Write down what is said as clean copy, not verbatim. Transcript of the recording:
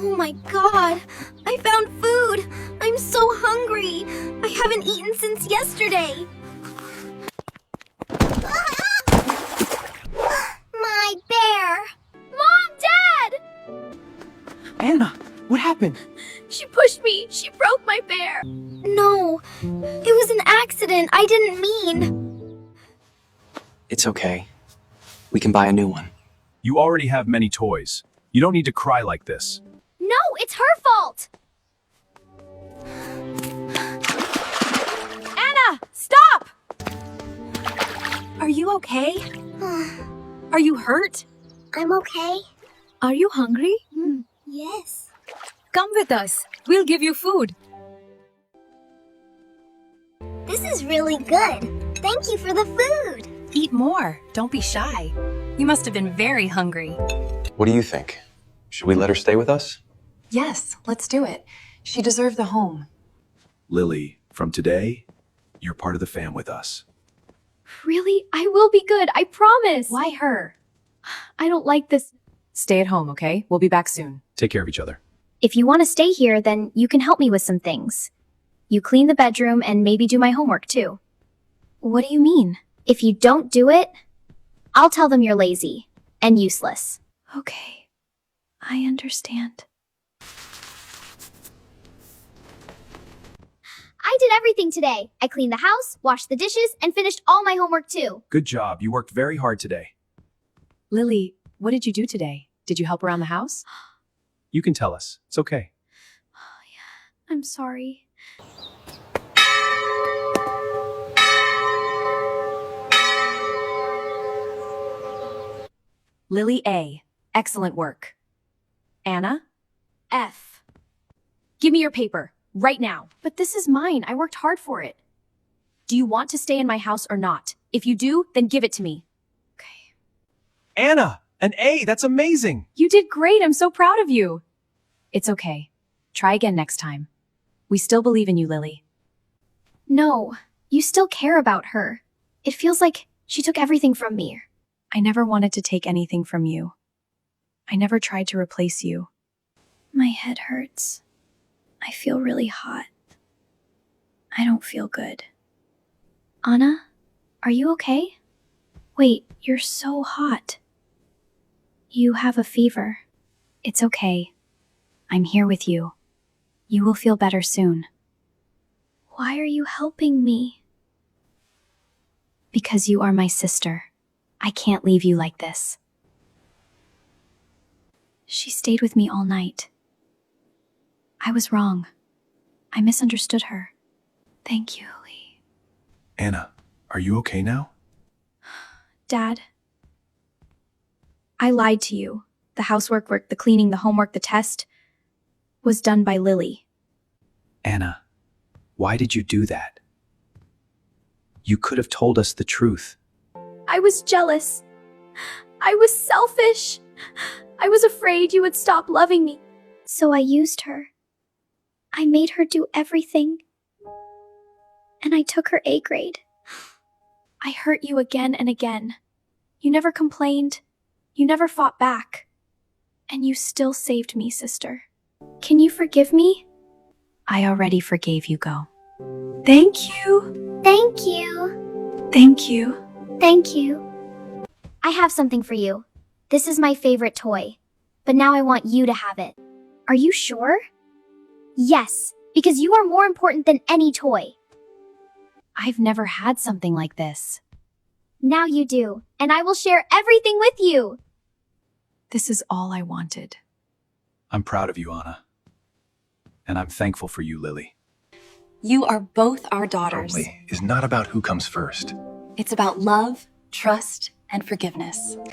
Oh my god! I found food! I'm so hungry! I haven't eaten since yesterday! My bear! Mom! Dad! Anna, what happened? She pushed me! She broke my bear! No, it was an accident. I didn't mean. It's okay. We can buy a new one. You already have many toys. You don't need to cry like this. No, it's her fault! Anna, stop! Are you okay? Are you hurt? I'm okay. Are you hungry? Yes. Come with us. We'll give you food. This is really good. Thank you for the food. Eat more. Don't be shy. You must have been very hungry. What do you think? Should we let her stay with us? Yes, let's do it. She deserves a home. Lily, from today, you're part of the fam with us. Really? I will be good. I promise. Why her? I don't like this. Stay at home, okay? We'll be back soon. Take care of each other. If you want to stay here, then you can help me with some things. You clean the bedroom and maybe do my homework too. What do you mean? If you don't do it, I'll tell them you're lazy and useless. Okay, I understand. I did everything today. I cleaned the house, washed the dishes, and finished all my homework too. Good job. You worked very hard today. Lily, what did you do today? Did you help around the house? You can tell us. It's okay. I'm sorry. Lily A. Excellent work. Anna? F. Give me your paper. Right now. But this is mine. I worked hard for it. Do you want to stay in my house or not? If you do, then give it to me. Okay. Anna, an A. That's amazing. You did great. I'm so proud of you. It's okay. Try again next time. We still believe in you, Lily. No, you still care about her. It feels like she took everything from me. I never wanted to take anything from you. I never tried to replace you. My head hurts. I feel really hot. I don't feel good. Anna, are you okay? Wait, you're so hot. You have a fever. It's okay. I'm here with you. You will feel better soon. Why are you helping me? Because you are my sister. I can't leave you like this. She stayed with me all night. I was wrong. I misunderstood her. Thank you, Lee. Anna, are you okay now? Dad, I lied to you. The housework, the cleaning, the homework, the test was done by Lily. Anna, why did you do that? You could have told us the truth. I was jealous. I was selfish. I was afraid you would stop loving me. So I used her. I made her do everything. And I took her A grade. I hurt you again and again. You never complained. You never fought back. And you still saved me, sister. Can you forgive me? I already forgave you. Go. Thank you. Thank you. Thank you. Thank you. I have something for you. This is my favorite toy. But now I want you to have it. Are you sure? Yes, because you are more important than any toy. I've never had something like this. Now you do, and I will share everything with you. This is all I wanted. I'm proud of you, Anna. And I'm thankful for you, Lily. You are both our daughters. Family is not about who comes first. It's about love, trust, and forgiveness.